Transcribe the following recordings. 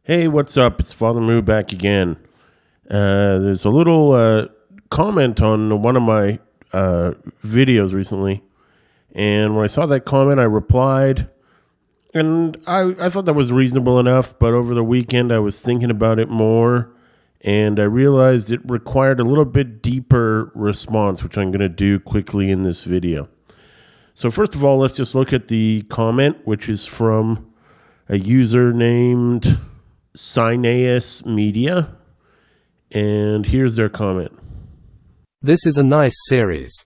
Hey, what's up? It's Father Moo back again. There's a little comment on one of my videos recently, and when I saw that comment, I replied, and I thought that was reasonable enough, but over the weekend I was thinking about it more, and I realized it required a little bit deeper response, which I'm going to do quickly in this video. So first of all, let's just look at the comment, which is from a user named Cineas Media, and here's their comment. This is a nice series.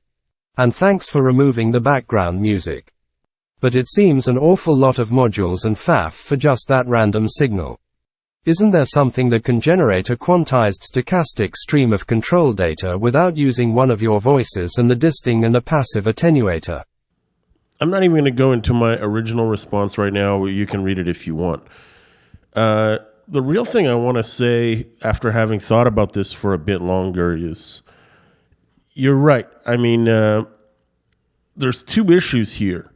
And thanks for removing the background music. But it seems an awful lot of modules and faff for just that random signal. Isn't there something that can generate a quantized stochastic stream of control data without using one of your voices and the disting and a passive attenuator? I'm not even going to go into my original response right now. You can read it if you want. The real thing I want to say after having thought about this for a bit longer is you're right. I mean, there's two issues here.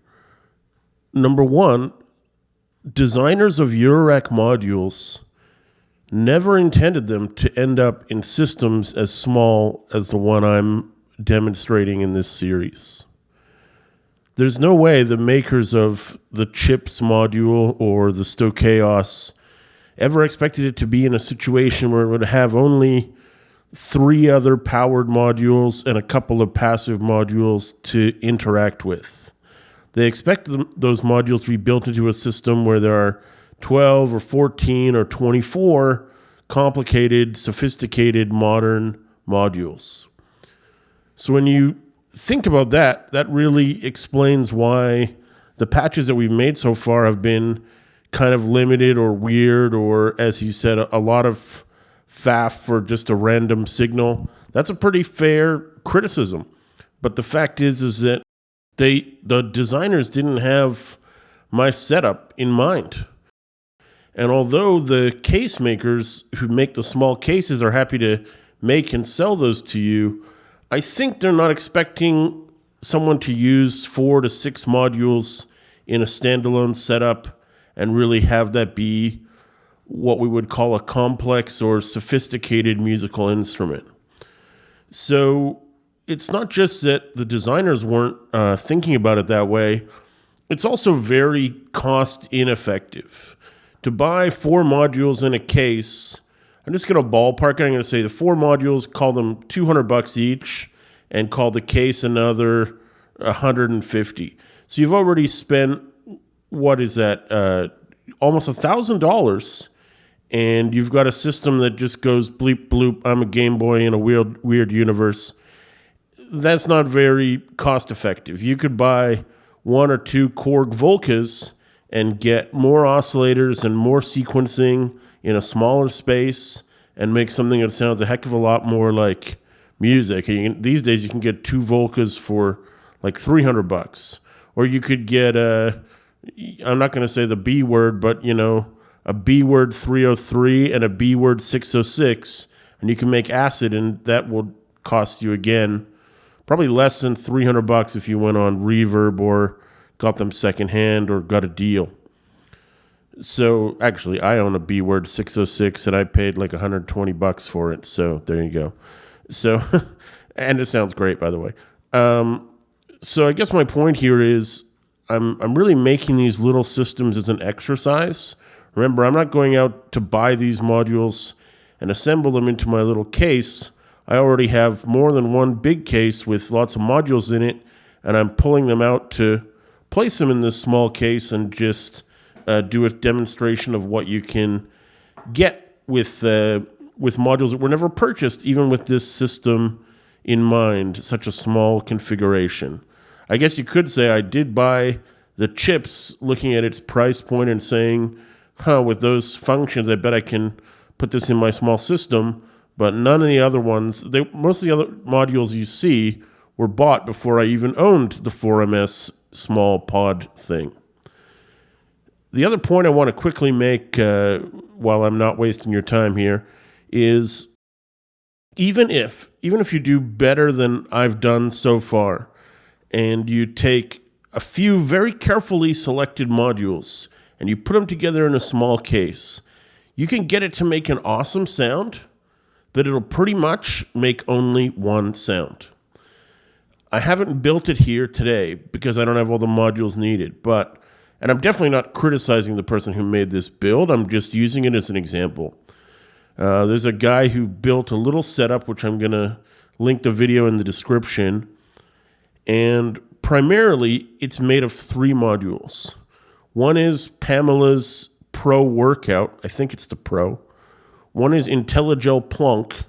Number one, designers of eurorack modules never intended them to end up in systems as small as the one I'm demonstrating in this series. There's no way the makers of the chips module or the Stochaos ever expected it to be in a situation where it would have only 3 other powered modules and a couple of passive modules to interact with. They expected those modules to be built into a system where there are 12 or 14 or 24 complicated, sophisticated, modern modules. So when you think about that, that really explains why the patches that we've made so far have been kind of limited or weird, or as he said, a lot of faff for just a random signal. That's a pretty fair criticism. But the fact is that the designers didn't have my setup in mind. And although the case makers who make the small cases are happy to make and sell those to you, I think they're not expecting someone to use 4 to 6 modules in a standalone setup and really have that be what we would call a complex or sophisticated musical instrument. So it's not just that the designers weren't thinking about it that way, it's also very cost ineffective. To buy 4 modules in a case, I'm just going to ballpark it. I'm going to say the 4 modules, call them $200 each, and call the case another $150. So you've already spent, what is that, almost $1,000, and you've got a system that just goes bleep bloop, I'm a Game Boy in a weird universe. That's not very cost effective. You could buy 1 or 2 Korg Volcas and get more oscillators and more sequencing in a smaller space and make something that sounds a heck of a lot more like music. These days you can get 2 Volcas for like $300. Or you could get I'm not going to say the B word, but a B word 303 and a B word 606, and you can make acid, and that will cost you again probably less than $300 if you went on Reverb or got them secondhand or got a deal. So actually, I own a B word 606, and I paid like $120 for it. So there you go. So, and it sounds great, by the way. So I guess my point here is I'm really making these little systems as an exercise. Remember, I'm not going out to buy these modules and assemble them into my little case. I already have more than one big case with lots of modules in it, and I'm pulling them out to place them in this small case and just do a demonstration of what you can get with modules that were never purchased, even with this system in mind, such a small configuration. I guess you could say I did buy the chips looking at its price point and saying, with those functions, I bet I can put this in my small system, but none of the other ones, most of the other modules you see were bought before I even owned the 4MS small pod thing. The other point I want to quickly make while I'm not wasting your time here is even if you do better than I've done so far, and you take a few very carefully selected modules and you put them together in a small case, you can get it to make an awesome sound, but it'll pretty much make only one sound. I haven't built it here today because I don't have all the modules needed, and I'm definitely not criticizing the person who made this build. I'm just using it as an example. There's a guy who built a little setup, which I'm going to link the video in the description. And primarily, it's made of 3 modules. One is Pamela's Pro Workout. I think it's the Pro. One is IntelliGel Plonk,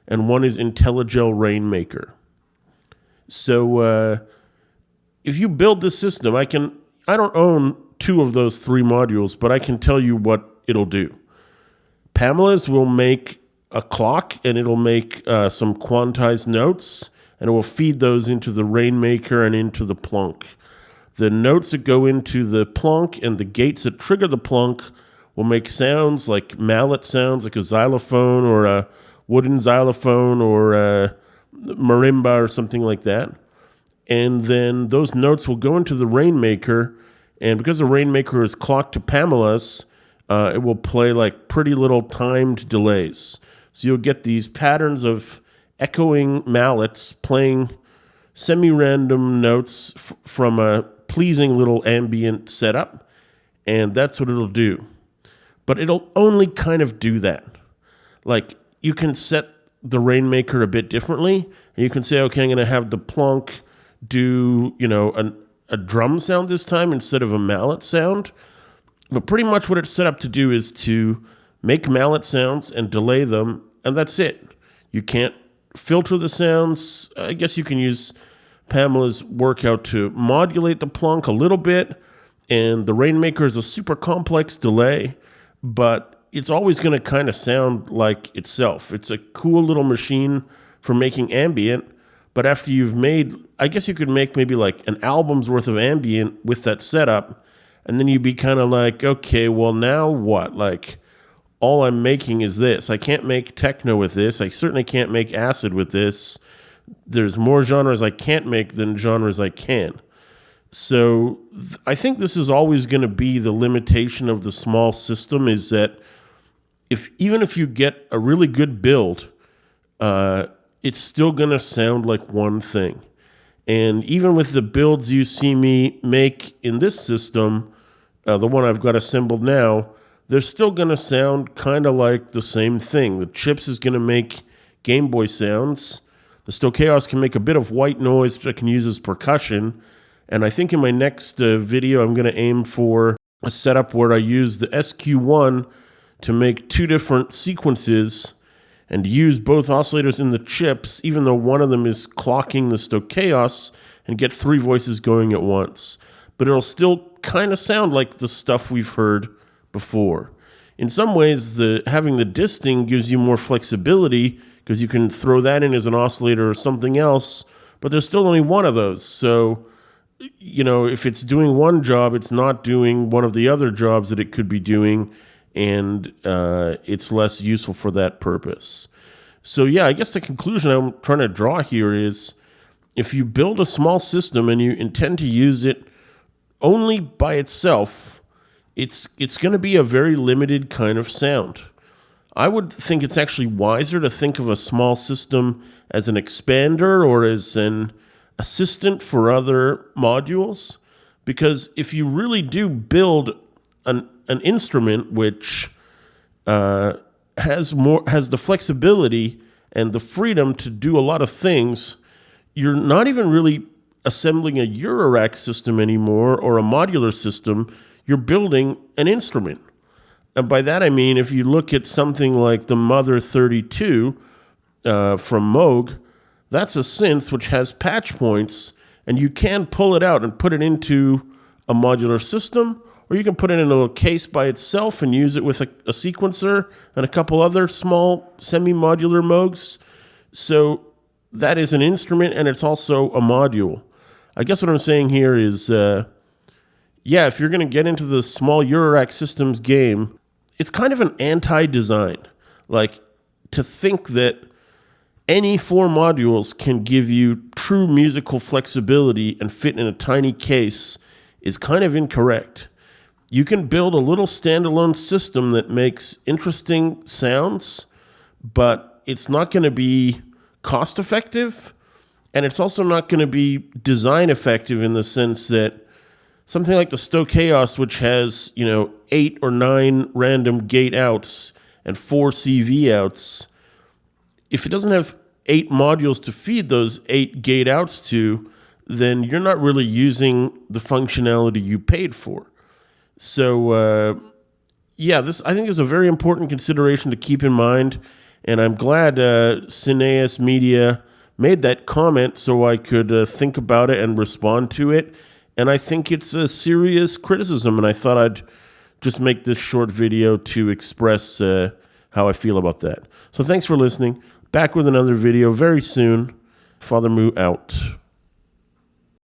and one is IntelliGel Rainmaker. So if you build this system, I don't own 2 of those 3 modules, but I can tell you what it'll do. Pamela's will make a clock, and it'll make some quantized notes, and it will feed those into the Rainmaker and into the Plonk. The notes that go into the Plonk and the gates that trigger the Plonk will make sounds like mallet sounds, like a xylophone or a wooden xylophone or a marimba or something like that. And then those notes will go into the Rainmaker, and because the Rainmaker is clocked to Pamela's, it will play like pretty little timed delays. So you'll get these patterns of echoing mallets playing semi-random notes from a pleasing little ambient setup, and that's what it'll do. But it'll only kind of do that. Like, you can set the Rainmaker a bit differently, and you can say, okay, I'm going to have the Plonk do, a drum sound this time instead of a mallet sound. But pretty much what it's set up to do is to make mallet sounds and delay them, and that's it. You can't filter the sounds. I guess you can use Pamela's Workout to modulate the Plonk a little bit, and the Rainmaker is a super complex delay, but it's always going to kind of sound like itself. It's a cool little machine for making ambient, but after you've made, I guess you could make maybe like an album's worth of ambient with that setup, and then you'd be kind of like, okay, well, now what? Like, all I'm making is this. I can't make techno with this. I certainly can't make acid with this. There's more genres I can't make than genres I can. So I think this is always going to be the limitation of the small system, is that even if you get a really good build, it's still going to sound like one thing. And even with the builds you see me make in this system, the one I've got assembled now, they're still going to sound kind of like the same thing. The chips is going to make Game Boy sounds. The Stochaeos can make a bit of white noise, which I can use as percussion. And I think in my next video, I'm going to aim for a setup where I use the SQ1 to make 2 different sequences and use both oscillators in the chips, even though one of them is clocking the Stochaeos, and get 3 voices going at once. But it'll still kind of sound like the stuff we've heard before. In some ways, having the disting gives you more flexibility because you can throw that in as an oscillator or something else, but there's still only one of those. So, if it's doing one job, it's not doing one of the other jobs that it could be doing, and it's less useful for that purpose. So yeah, I guess the conclusion I'm trying to draw here is, if you build a small system and you intend to use it only by itself, it's going to be a very limited kind of sound. I would think it's actually wiser to think of a small system as an expander or as an assistant for other modules, because if you really do build an instrument which has the flexibility and the freedom to do a lot of things, you're not even really assembling a eurorack system anymore or a modular system. You're building an instrument. And by that I mean, if you look at something like the Mother 32 from Moog, that's a synth which has patch points, and you can pull it out and put it into a modular system, or you can put it in a little case by itself and use it with a sequencer and a couple other small semi-modular Moogs. So that is an instrument, and it's also a module. I guess what I'm saying here is, if you're going to get into the small Eurorack systems game, it's kind of an anti-design. Like, to think that any 4 modules can give you true musical flexibility and fit in a tiny case is kind of incorrect. you can build a little standalone system that makes interesting sounds, but it's not going to be cost effective. And it's also not going to be design effective in the sense that something like the Stochaos, which has, 8 or 9 random gate outs and 4 CV outs, if it doesn't have 8 modules to feed those 8 gate outs to, then you're not really using the functionality you paid for. So, this I think is a very important consideration to keep in mind. And I'm glad Cineas Media made that comment so I could think about it and respond to it. And I think it's a serious criticism, and I thought I'd just make this short video to express how I feel about that. So thanks for listening. Back with another video very soon. Father Moo out.